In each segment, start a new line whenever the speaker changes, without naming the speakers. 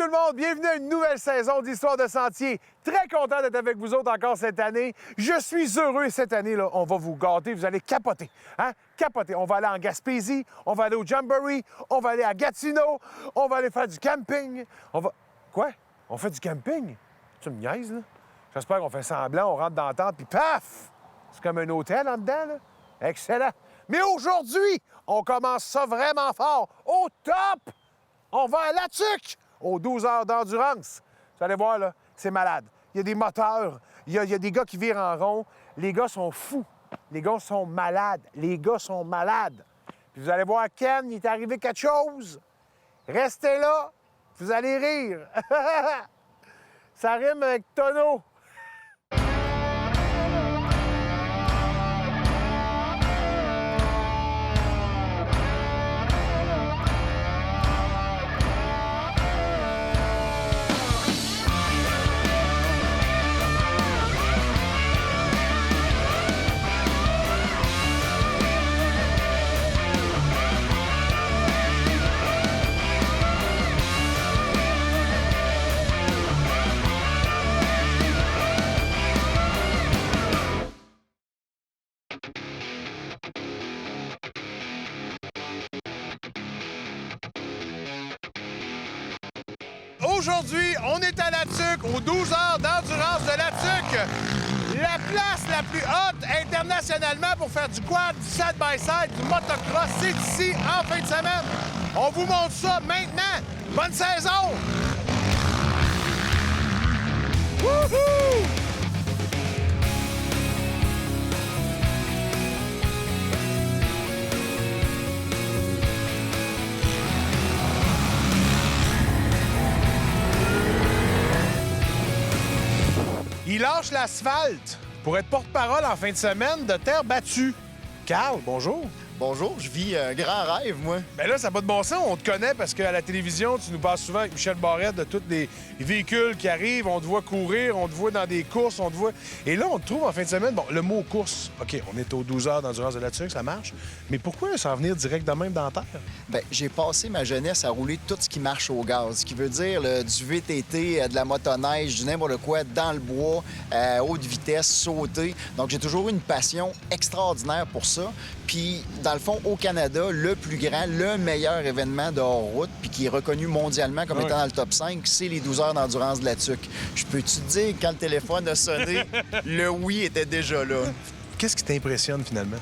tout le monde, bienvenue à une nouvelle saison d'Histoire de Sentier. Très content d'être avec vous autres encore cette année. Je suis heureux cette année, là, on va vous gâter, vous allez capoter. Hein? Capoter. On va aller en Gaspésie, on va aller au Jamboree, on va aller à Gatineau, on va aller faire du camping. Quoi? On fait du camping? Tu me niaises, là? J'espère qu'on fait semblant, on rentre dans la tente, puis paf! C'est comme un hôtel en dedans, là. Excellent. Mais aujourd'hui, on commence ça vraiment fort. Au top! On va à La Tuque, aux 12 heures d'endurance. Vous allez voir, là, c'est malade. Il y a des moteurs, il y a des gars qui virent en rond. Les gars sont fous. Les gars sont malades. Les gars sont malades. Puis vous allez voir, Ken, il est arrivé quelque chose. Restez là, vous allez rire. Ça rime avec tonneau. Aujourd'hui, on est à La Tuque, aux 12 heures d'endurance de La Tuque. La place la plus haute internationalement pour faire du quad, du side-by-side, du motocross, c'est ici, en fin de semaine. On vous montre ça maintenant. Bonne saison! Wouhou! Il lâche l'asphalte pour être porte-parole en fin de semaine de terre battue. Carl, bonjour.
Bonjour, je vis un grand rêve, moi.
Bien là, ça n'a pas de bon sens. On te connaît parce qu'à la télévision, tu nous passes souvent avec Michel Barrette de tous les véhicules qui arrivent. On te voit courir, on te voit dans des courses, on te voit... Et là, on te trouve en fin de semaine. Bon, le mot course, OK, on est aux 12 heures d'endurance de La Tuque, ça marche. Mais pourquoi s'en venir direct de même dans la terre?
Bien, j'ai passé ma jeunesse à rouler tout ce qui marche au gaz, ce qui veut dire du VTT, de la motoneige, du n'importe quoi, dans le bois, à haute vitesse, sauter. Donc, j'ai toujours eu une passion extraordinaire pour ça. Puis, dans le fond, au Canada, le plus grand, le meilleur événement de hors-route, puis qui est reconnu mondialement comme étant dans le top 5, c'est les 12 heures d'endurance de La Tuque. Je peux-tu te dire, quand le téléphone a sonné, le oui était déjà là.
Qu'est-ce qui t'impressionne finalement?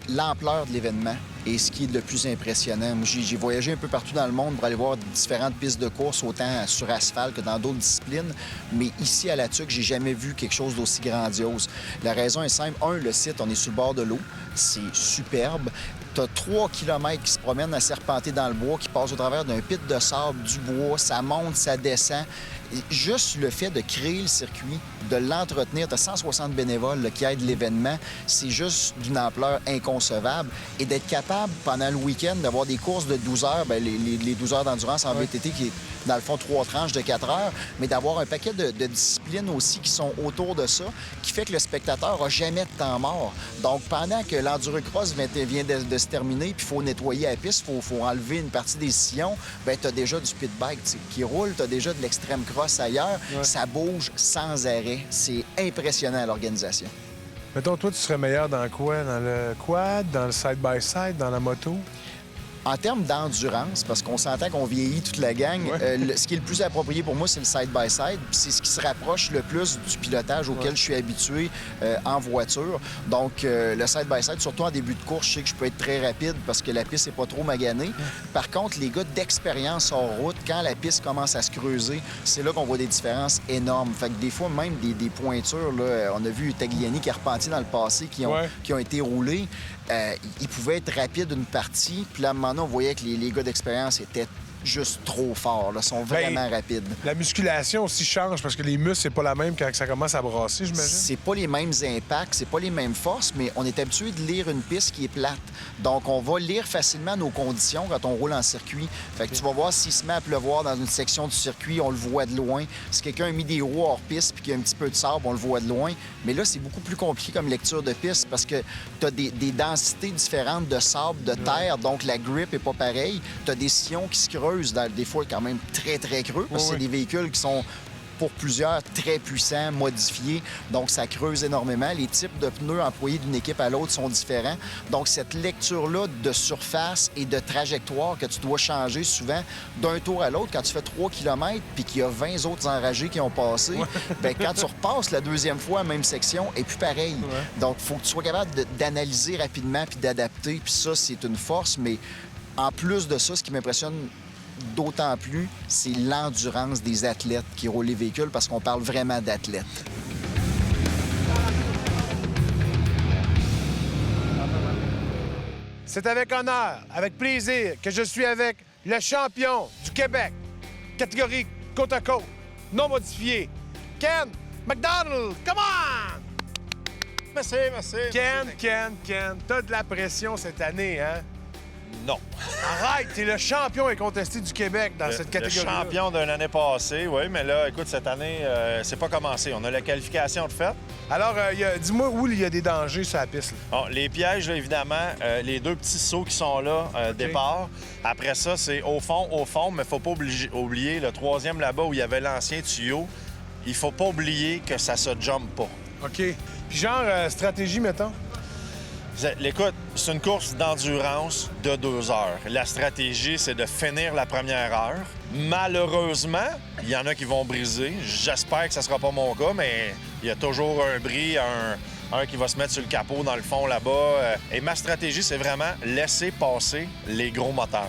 L'ampleur de l'événement est ce qui est le plus impressionnant. J'ai voyagé un peu partout dans le monde pour aller voir différentes pistes de course, autant sur asphalte que dans d'autres disciplines. Mais ici, à La Tuque, j'ai jamais vu quelque chose d'aussi grandiose. La raison est simple. Un, le site, on est sur le bord de l'eau. C'est superbe. Tu as 3 kilomètres qui se promènent à serpenter dans le bois, qui passent au travers d'un pit de sable, du bois. Ça monte, ça descend. Et juste le fait de créer le circuit, de l'entretenir, tu as 160 bénévoles là, qui aident l'événement, c'est juste d'une ampleur inconcevable. Et d'être capable, pendant le week-end, d'avoir des courses de 12 heures, bien, les 12 heures d'endurance en VTT, qui est, dans le fond, 3 tranches de 4 heures, mais d'avoir un paquet de disciplines aussi qui sont autour de ça, qui fait que le spectateur n'a jamais de temps mort. Donc, pendant que l'endurocross vient de se terminer, puis il faut nettoyer la piste, il faut enlever une partie des sillons, bien, tu as déjà du pit bike qui roule, tu as déjà de l'extrême cross ailleurs. Ouais. Ça bouge sans arrêt. C'est impressionnant à l'organisation.
Mettons, toi, tu serais meilleur dans quoi? Dans le quad, dans le side-by-side, dans la moto?
En termes d'endurance, parce qu'on s'entend qu'on vieillit toute la gang, ce qui est le plus approprié pour moi, c'est le side-by-side. C'est ce qui se rapproche le plus du pilotage auquel je suis habitué en voiture. Donc, le side-by-side, surtout en début de course, je sais que je peux être très rapide parce que la piste n'est pas trop maganée. Par contre, les gars d'expérience hors route, quand la piste commence à se creuser, c'est là qu'on voit des différences énormes. Fait que des fois, même des pointures, là, on a vu Tagliani qui a repenti dans le passé, qui ont été roulés. Ils pouvaient être rapides une partie, puis là, à un moment donné, on voyait que les gars d'expérience étaient juste trop forts, là, sont vraiment rapides.
La musculation aussi change parce que les muscles, c'est pas la même quand ça commence à brasser, j'imagine.
C'est pas les mêmes impacts, c'est pas les mêmes forces, mais on est habitué de lire une piste qui est plate. Donc, on va lire facilement nos conditions quand on roule en circuit. Fait que tu vas voir s'il se met à pleuvoir dans une section du circuit, on le voit de loin. Si quelqu'un a mis des roues hors piste puis qu'il y a un petit peu de sable, on le voit de loin. Mais là, c'est beaucoup plus compliqué comme lecture de piste parce que tu as des densités différentes de sable, de terre, donc la grip est pas pareille. Tu as des sillons qui se creusent creuse, des fois quand même très, très creux, parce que c'est des véhicules qui sont, pour plusieurs, très puissants, modifiés. Donc, ça creuse énormément. Les types de pneus employés d'une équipe à l'autre sont différents. Donc, cette lecture-là de surface et de trajectoire que tu dois changer souvent d'un tour à l'autre, quand tu fais 3 km puis qu'il y a 20 autres enragés qui ont passé, bien, quand tu repasses la deuxième fois, même section, et puis pareil. Donc, il faut que tu sois capable d'analyser rapidement puis d'adapter. Puis ça, c'est une force. Mais en plus de ça, ce qui m'impressionne d'autant plus, c'est l'endurance des athlètes qui roulent les véhicules, parce qu'on parle vraiment d'athlètes.
C'est avec honneur, avec plaisir, que je suis avec le champion du Québec, catégorie côte à côte, non modifié, Ken McDonald. Come on!
Merci, merci.
Ken, t'as de la pression cette année, hein?
Non.
Arrête, t'es le champion incontesté du Québec dans cette catégorie.
Le champion de l'année passée, oui, mais là, écoute, cette année, c'est pas commencé. On a la qualification de fait.
Alors, dis-moi où il y a des dangers sur la piste.
Bon, les pièges, là, évidemment, les 2 petits sauts qui sont là, départ. Après ça, c'est au fond, mais faut pas oublier le 3e là-bas où il y avait l'ancien tuyau. Il faut pas oublier que ça se jump pas.
OK. Puis genre, stratégie, mettons?
Écoute, c'est une course d'endurance de 2 heures. La stratégie, c'est de finir la première heure. Malheureusement, il y en a qui vont briser. J'espère que ça sera pas mon cas, mais il y a toujours un bris, un qui va se mettre sur le capot dans le fond là-bas. Et ma stratégie, c'est vraiment laisser passer les gros moteurs.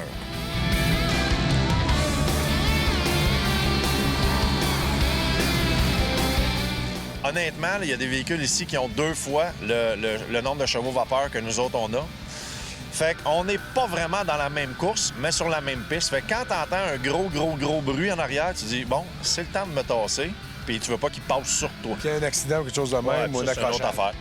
Honnêtement, il y a des véhicules ici qui ont 2 fois le nombre de chevaux vapeur que nous autres, on a. Fait qu'on n'est pas vraiment dans la même course, mais sur la même piste. Fait que quand t'entends un gros bruit en arrière, tu dis, bon, c'est le temps de me tasser, puis tu veux pas qu'il passe sur toi.
Qu'il y ait un accident ou quelque chose de même, ou un
c'est une autre
accrochage.
affaire.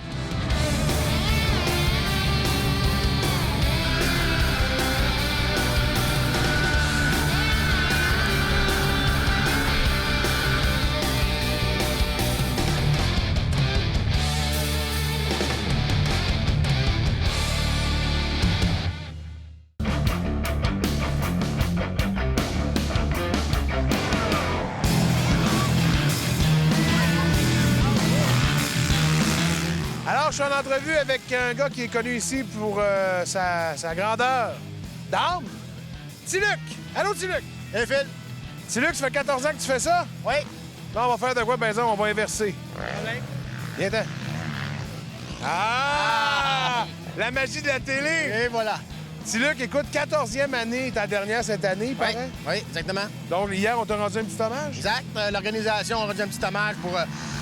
Alors, je suis en entrevue avec un gars qui est connu ici pour sa grandeur d'âme. Tiluc! Allô, Tiluc!
Hey, Phil.
Tiluc, ça fait 14 ans que tu fais ça?
Oui.
Là, on va faire de quoi, par exemple? On va inverser. Viens-t'en. Ah! La magie de la télé!
Et voilà.
Tiluc, écoute, 14e année, ta dernière cette année, il paraît?
Oui, exactement.
Donc, hier, on t'a rendu un petit hommage?
Exact. L'organisation a rendu un petit hommage pour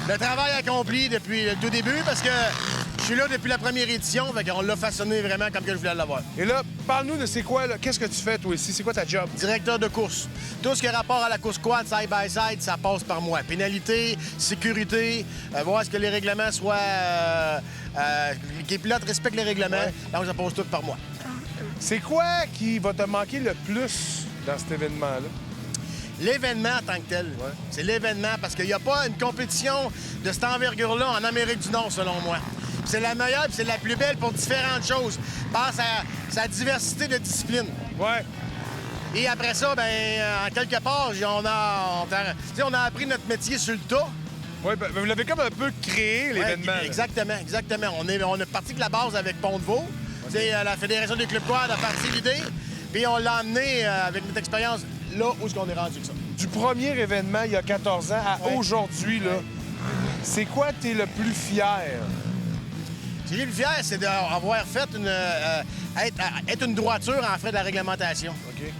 le travail accompli depuis le tout début, parce que je suis là depuis la première édition, fait qu'on l'a façonné vraiment comme que je voulais l'avoir.
Et là, parle-nous de c'est quoi, là, qu'est-ce que tu fais, toi, ici? C'est quoi ta job?
Directeur de course. Tout ce qui a rapport à la course quad, side-by-side, ça passe par moi. Pénalité, sécurité, voir est-ce que les règlements soient... que les pilotes respectent les règlements, donc ça passe tout par moi.
C'est quoi qui va te manquer le plus dans cet événement-là?
L'événement en tant que tel. C'est l'événement, parce qu'il n'y a pas une compétition de cette envergure-là en Amérique du Nord, selon moi. C'est la meilleure, puis c'est la plus belle pour différentes choses. Pense à sa diversité de disciplines.
Ouais.
Et après ça, ben en quelque part, on a appris notre métier sur le tas.
Oui, ben, vous l'avez comme un peu créé, l'événement.
Ouais, exactement. On est parti de la base avec Pont-de-Vaux. La Fédération des clubs quad a parti l'idée, puis on l'a emmené avec notre expérience là où est-ce qu'on est rendu que ça.
Du premier événement, il y a 14 ans, à aujourd'hui, là, c'est quoi t'es le plus fier?
Ce que j'ai le fier, c'est d'avoir fait être une droiture en frais de la réglementation.
OK.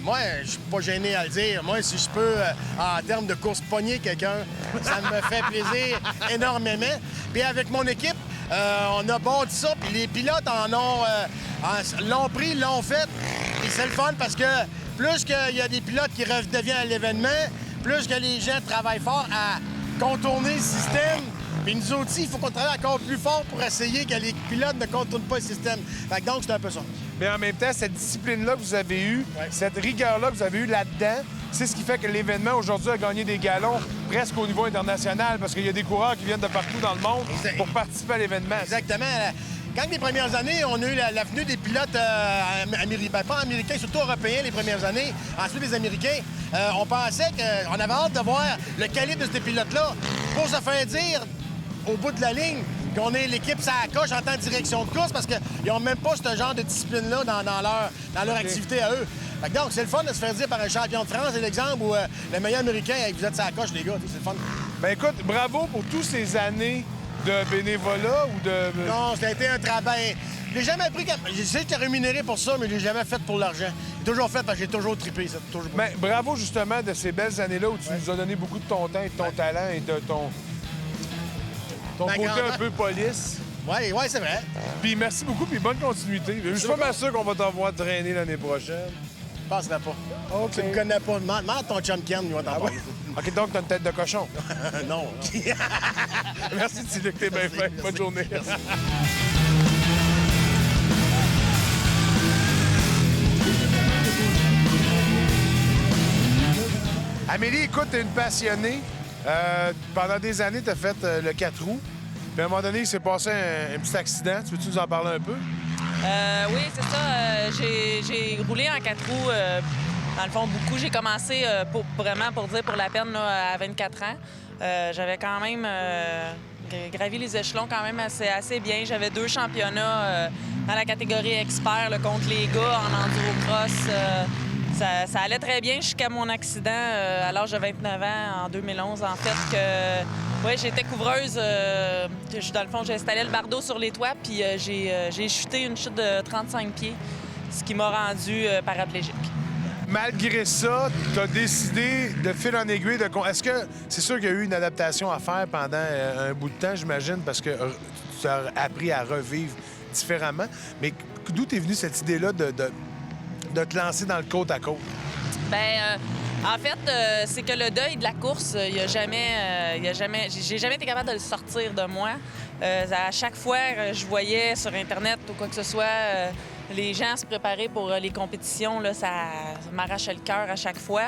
Moi, je suis pas gêné à le dire. Moi, si je peux, en termes de course pogner quelqu'un, ça me fait plaisir énormément. Puis avec mon équipe, on a bâti ça, puis les pilotes l'ont pris, l'ont fait. Puis c'est le fun parce que plus qu'il y a des pilotes qui redeviennent à l'événement, plus que les gens travaillent fort à contourner le système. Puis nous aussi, il faut qu'on travaille encore plus fort pour essayer que les pilotes ne contournent pas le système. Fait que donc, c'est un peu ça.
Mais en même temps, cette discipline-là que vous avez eue, cette rigueur-là que vous avez eue là-dedans, c'est ce qui fait que l'événement aujourd'hui a gagné des galons presque au niveau international, parce qu'il y a des coureurs qui viennent de partout dans le monde pour participer à l'événement.
Exactement. Quand les premières années, on a eu la venue des pilotes américains, pas américains, surtout européens les premières années, ensuite les Américains, on pensait qu'on avait hâte de voir le calibre de ces pilotes-là pour se faire dire, au bout de la ligne, qu'on est l'équipe ça coche en tant que direction de course parce qu'ils n'ont même pas ce genre de discipline-là dans leur activité à eux. Fait que donc, c'est le fun de se faire dire par un champion de France, c'est l'exemple où le meilleur américain, vous êtes ça coche, les gars, c'est le fun.
Ben écoute, bravo pour toutes ces années de bénévolat ou de...
Non, ça a été un travail. J'ai jamais pris... Je sais que j'étais rémunéré pour ça, mais je l'ai jamais fait pour l'argent. J'ai toujours fait parce que j'ai toujours trippé. Ça, toujours...
Ben, bravo justement de ces belles années-là où tu nous as donné beaucoup de ton temps et de ton talent et de ton côté un peu police.
Oui, c'est vrai.
Puis merci beaucoup, puis bonne continuité. Je suis pas mal sûr qu'on va t'en voir traîner l'année prochaine.
Je penserais pas.
OK.
Tu me connais pas. Demande ton chum Ken, il va t'en parler.
OK, donc t'as une tête de cochon.
Non.
Merci, Tilic, t'es bien fait. Bonne journée.
Merci.
Amélie, écoute, t'es une passionnée. Pendant des années, t'as fait le 4 roues. Puis à un moment donné, il s'est passé un petit accident. Tu veux-tu nous en parler un peu?
Oui, c'est ça. J'ai roulé en 4 roues, dans le fond, beaucoup. J'ai commencé pour la peine, là, à 24 ans. J'avais quand même gravi les échelons quand même assez bien. J'avais 2 championnats dans la catégorie expert là, contre les gars en endurocross. Ça allait très bien jusqu'à mon accident à l'âge de 29 ans, en 2011, en fait, que j'étais couvreuse. Dans le fond, j'ai installé le bardeau sur les toits, puis j'ai chuté une chute de 35 pieds, ce qui m'a rendu paraplégique.
Malgré ça, tu as décidé de fil en aiguille de... Est-ce que c'est sûr qu'il y a eu une adaptation à faire pendant un bout de temps, j'imagine, parce que tu as appris à revivre différemment. Mais d'où t'es venue cette idée-là de te lancer dans le côte à côte?
Bien, en fait, c'est que le deuil de la course, j'ai jamais été capable de le sortir de moi. À chaque fois, je voyais sur Internet ou quoi que ce soit, les gens se préparer pour les compétitions, là, ça m'arrachait le cœur à chaque fois.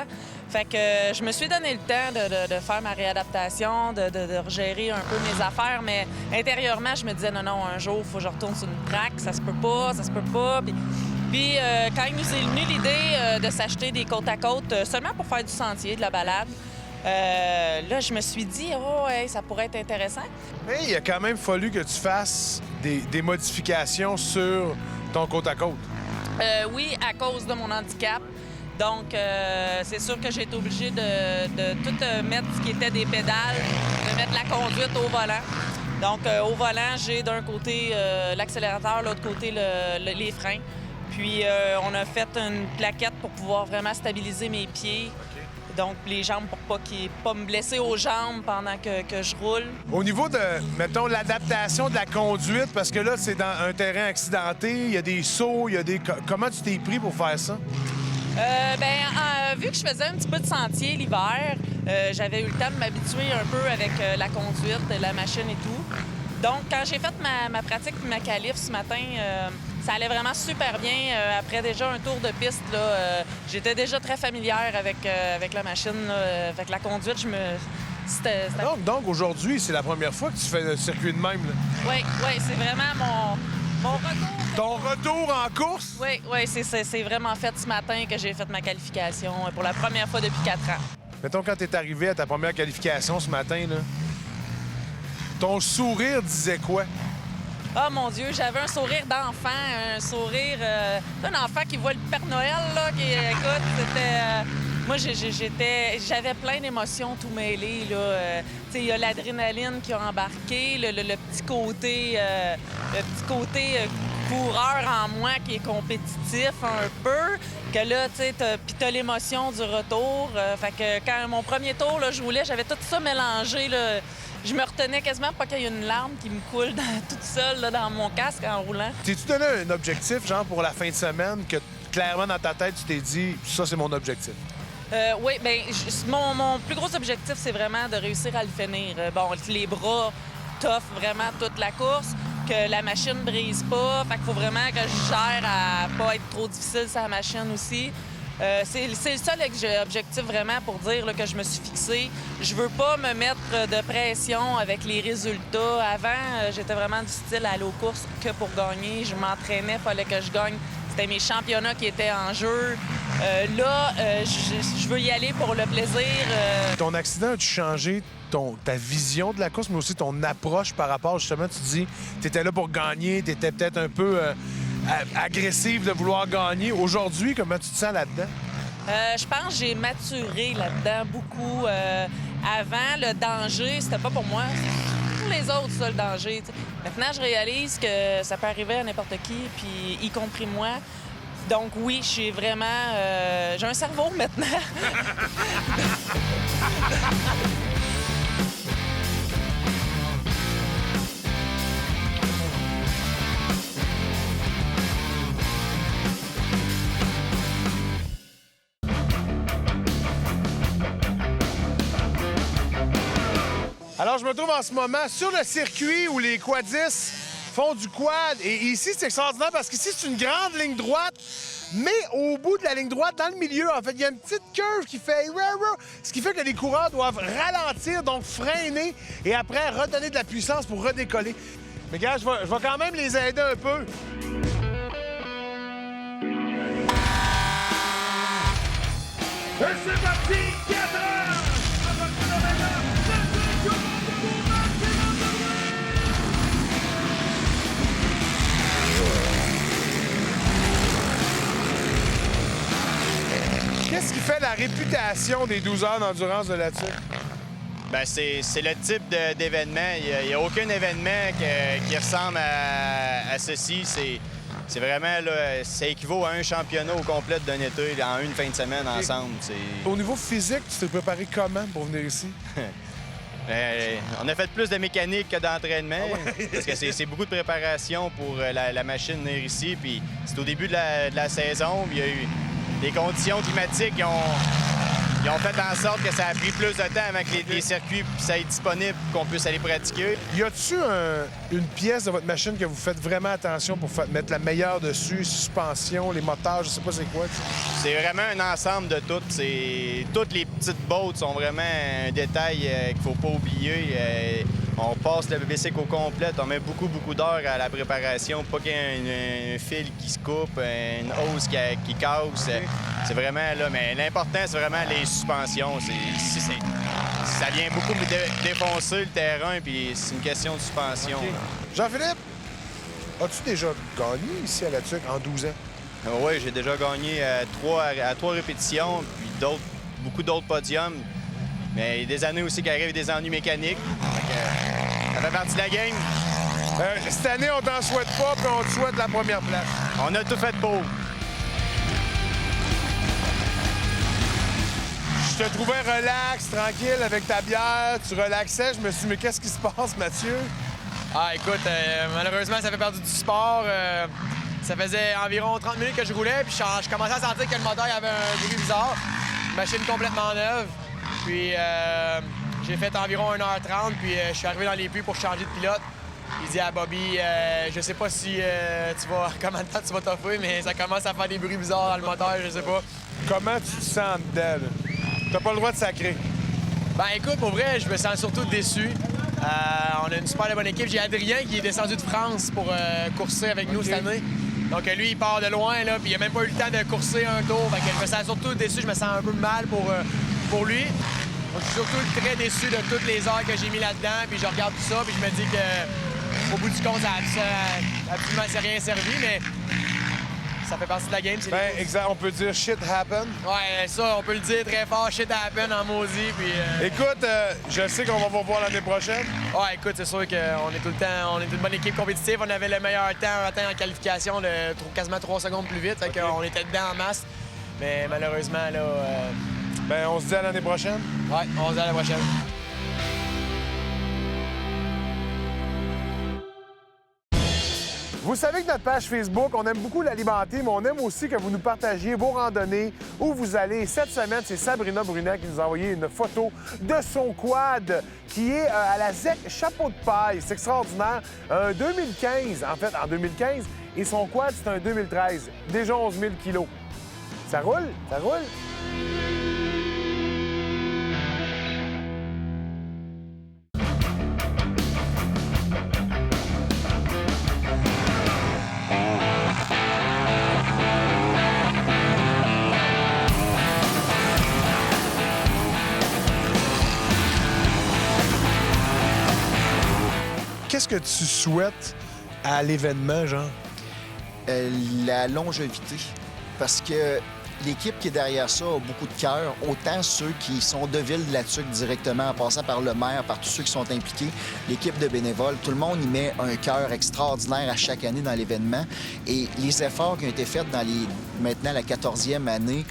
Fait que je me suis donné le temps de faire ma réadaptation, de gérer un peu mes affaires, mais intérieurement, je me disais, non, un jour, il faut que je retourne sur une track, ça se peut pas. Puis quand il nous est venu l'idée de s'acheter des côtes à côte seulement pour faire du sentier, de la balade, là, je me suis dit, ça pourrait être intéressant.
Mais il a quand même fallu que tu fasses des modifications sur ton côte à côte.
Oui, à cause de mon handicap. Donc, c'est sûr que j'ai été obligée de tout mettre ce qui était des pédales, de mettre la conduite au volant. Donc, au volant, j'ai d'un côté l'accélérateur, l'autre côté les freins. Puis, on a fait une plaquette pour pouvoir vraiment stabiliser mes pieds. Donc, les jambes pour pas me blesser aux jambes pendant que je roule. Au
niveau de, mettons, l'adaptation de la conduite, parce que là, c'est dans un terrain accidenté, il y a des sauts, il y a des... Comment tu t'es pris pour faire ça?
Vu que je faisais un petit peu de sentier l'hiver, j'avais eu le temps de m'habituer un peu avec la conduite, la machine et tout. Donc, quand j'ai fait ma pratique et ma qualif ce matin, ça allait vraiment super bien. Après déjà un tour de piste, j'étais déjà très familière avec la machine. Avec la conduite, c'était...
Donc aujourd'hui, c'est la première fois que tu fais un circuit de même, là?
Oui, c'est vraiment mon retour.
Ton retour en course?
Oui, c'est vraiment fait ce matin que j'ai fait ma qualification pour la première fois depuis 4 ans.
Mettons, quand t'es arrivé à ta première qualification ce matin, là, ton sourire disait quoi?
Oh mon Dieu, j'avais un sourire d'enfant, un sourire d'un enfant qui voit le Père Noël, là, écoute, c'était... Moi, j'avais plein d'émotions tout mêlées, là. Tu sais, il y a l'adrénaline qui a embarqué, le petit côté coureur en moi qui est compétitif un peu, que là, tu sais, puis t'as l'émotion du retour. Fait que quand mon premier tour, là, je roulais, j'avais tout ça mélangé, là. Je me retenais quasiment pas qu'il y ait une larme qui me coule toute seule là, dans mon casque en roulant.
T'es-tu donné un objectif, genre, pour la fin de semaine, que clairement, dans ta tête, tu t'es dit « ça, c'est mon objectif ».
Oui, bien, mon plus gros objectif, c'est vraiment de réussir à le finir. Les bras toffent vraiment toute la course, que la machine ne brise pas. Fait qu'il faut vraiment que je gère à pas être trop difficile sur la machine aussi. C'est le seul objectif vraiment pour dire là, que je me suis fixé. Je veux pas me mettre de pression avec les résultats. Avant, j'étais vraiment du style à aller aux courses que pour gagner. Je m'entraînais, il fallait que je gagne. C'était mes championnats qui étaient en jeu. Là, je veux y aller pour le plaisir.
Ton accident a-tu changé ta vision de la course, mais aussi ton approche par rapport, justement, tu dis, tu étais là pour gagner, tu étais peut-être un peu agressive de vouloir gagner. Aujourd'hui, comment tu te sens là-dedans?
Je pense que j'ai maturé là-dedans beaucoup. Avant, le danger, c'était pas pour moi. C'est pour les autres, ça, le danger. T'sais. Maintenant, je réalise que ça peut arriver à n'importe qui, puis y compris moi. Donc oui, je suis vraiment... j'ai un cerveau maintenant.
Alors, je me trouve en ce moment sur le circuit où les quadistes font du quad. Et ici, c'est extraordinaire parce qu'ici, c'est une grande ligne droite. Mais au bout de la ligne droite, dans le milieu, en fait, il y a une petite curve qui fait... Ce qui fait que les coureurs doivent ralentir, donc freiner, et après redonner de la puissance pour redécoller. Mais gars, je vais quand même les aider un peu. Et c'est parti! 4 heures! Qu'est-ce qui fait la réputation des 12 heures d'endurance de la TUC?
Bien, c'est le type d'événement. Il n'y a aucun événement qui ressemble à ceci. C'est vraiment, là, ça équivaut à un championnat au complet d'un été en une fin de semaine ensemble.
Au niveau physique, tu t'es préparé comment pour venir ici?
On a fait plus de mécanique que d'entraînement, parce que c'est beaucoup de préparation pour la machine venir ici. Puis c'est au début de la saison, il y a eu des conditions climatiques qui ont fait en sorte que ça a pris plus de temps avant que les circuits soient disponibles pour qu'on puisse aller pratiquer.
Y a-tu une pièce de votre machine que vous faites vraiment attention pour mettre la meilleure dessus, suspension, les moteurs, je sais pas c'est quoi?
C'est vraiment un ensemble de tout. Toutes les petites bottes sont vraiment un détail qu'il faut pas oublier. On passe le bicycle au complet, on met beaucoup d'heures à la préparation, pas qu'il y ait un fil qui se coupe, une hausse qui casse. C'est vraiment là, mais l'important, c'est vraiment les suspensions. Ça vient beaucoup défoncer le terrain, puis c'est une question de suspension.
Okay. Jean-Philippe, as-tu déjà gagné ici à la TUC en 12 ans?
Oui, j'ai déjà gagné à trois répétitions, puis beaucoup d'autres podiums. Mais il y a des années aussi qui arrivent des ennuis mécaniques. Ça fait partie de la game.
Cette année, on t'en souhaite pas, puis on te souhaite la première place.
On a tout fait pour.
Je te trouvais relax, tranquille, avec ta bière. Tu relaxais. Je me suis dit, mais qu'est-ce qui se passe, Mathieu?
Ah, écoute, malheureusement, ça fait partie du sport. Ça faisait environ 30 minutes que je roulais, puis je commençais à sentir que le moteur avait un bruit bizarre. Machine complètement neuve. Puis j'ai fait environ 1h30, puis je suis arrivé dans les puits pour changer de pilote. Il dit à Bobby, je sais pas si comment de temps tu vas t'offrir, mais ça commence à faire des bruits bizarres dans le moteur, je sais pas.
Comment tu te sens dedans, là? T'as pas le droit de sacrer.
Ben écoute, pour vrai, je me sens surtout déçu. On a une super bonne équipe. J'ai Adrien qui est descendu de France pour courser avec nous cette année. Donc lui, il part de loin, là, puis il a même pas eu le temps de courser un tour. Fait que je me sens surtout déçu, je me sens un peu mal pour lui. Donc, je suis surtout très déçu de toutes les heures que j'ai mis là-dedans, puis je regarde tout ça, puis je me dis qu'au bout du compte, ça absolument s'est rien servi, mais ça fait partie de la game.
Ben, exact, on peut dire shit happen.
Ouais, ça, on peut le dire très fort, shit happen en maudit, puis...
Écoute, je sais qu'on va vous revoir l'année prochaine.
Ouais, écoute, c'est sûr qu'on est tout le temps, on est une bonne équipe compétitive. On avait le meilleur temps en qualification, quasiment 3 secondes plus vite, fait qu'on était dedans en masse. Mais malheureusement, là...
Ben, on se dit à l'année prochaine.
Ouais, on se dit à la prochaine.
Vous savez que notre page Facebook, on aime beaucoup l'alimenter, mais on aime aussi que vous nous partagiez vos randonnées, où vous allez. Cette semaine, c'est Sabrina Brunet qui nous a envoyé une photo de son quad qui est à la ZEC Chapeau de Paille. C'est extraordinaire. Un 2015, en fait, en 2015. Et son quad, c'est un 2013. Déjà 11 000 kilos. Ça roule, ça roule. Qu'est-ce que tu souhaites à l'événement, genre?
La longévité. Parce que l'équipe qui est derrière ça a beaucoup de cœur, autant ceux qui sont de Ville-de-la-Tuque directement, en passant par le maire, par tous ceux qui sont impliqués, l'équipe de bénévoles. Tout le monde y met un cœur extraordinaire à chaque année dans l'événement. Et les efforts qui ont été faits dans maintenant la 14e année,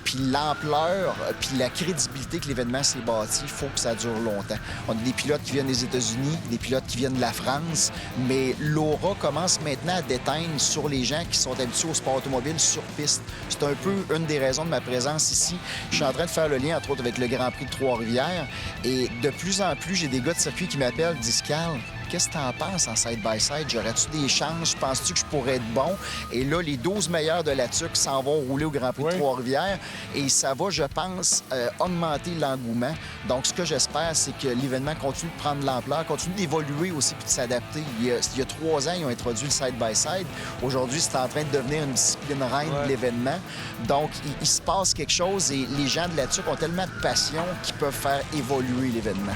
puis l'ampleur, puis la crédibilité que l'événement s'est bâti, il faut que ça dure longtemps. On a des pilotes qui viennent des États-Unis, des pilotes qui viennent de la France, mais l'aura commence maintenant à déteindre sur les gens qui sont habitués au sport automobile sur piste. C'est un peu une des raisons de ma présence ici. Je suis en train de faire le lien, entre autres, avec le Grand Prix de Trois-Rivières, et de plus en plus, j'ai des gars de circuit qui m'appellent, disent « Carl, qu'est-ce que tu en penses en side-by-side? J'aurais-tu des chances? Penses-tu que je pourrais être bon? » Et là, les 12 meilleurs de la TUC s'en vont rouler au Grand Prix de Trois-Rivières et ça va, je pense, augmenter l'engouement. Donc, ce que j'espère, c'est que l'événement continue de prendre de l'ampleur, continue d'évoluer aussi puis de s'adapter. Il y a 3 ans, ils ont introduit le side-by-side. Aujourd'hui, c'est en train de devenir une discipline reine de l'événement. Donc, il se passe quelque chose et les gens de la TUC ont tellement de passion qu'ils peuvent faire évoluer l'événement.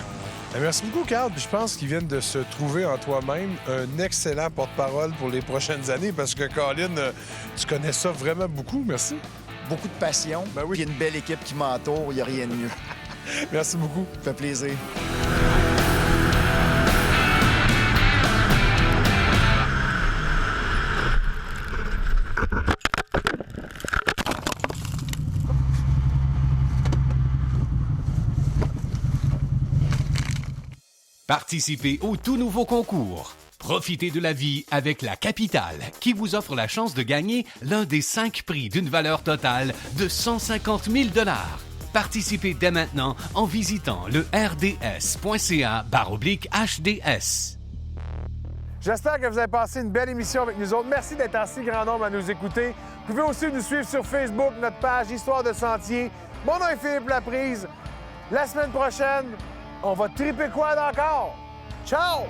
Merci beaucoup, Carl. Puis je pense qu'ils viennent de se trouver en toi-même un excellent porte-parole pour les prochaines années parce que, Colin, tu connais ça vraiment beaucoup. Merci.
Beaucoup de passion, puis une belle équipe qui m'entoure. Il n'y a rien de mieux.
Merci beaucoup.
Ça fait plaisir.
Participez au tout nouveau concours. Profitez de la vie avec la Capitale, qui vous offre la chance de gagner l'un des 5 prix d'une valeur totale de 150 000 $. Participez dès maintenant en visitant le rds.ca/HDS.
J'espère que vous avez passé une belle émission avec nous autres. Merci d'être en si grand nombre à nous écouter. Vous pouvez aussi nous suivre sur Facebook, notre page Histoire de Sentier. Mon nom est Philippe Laprise. La semaine prochaine, on va triper quoi encore? Ciao!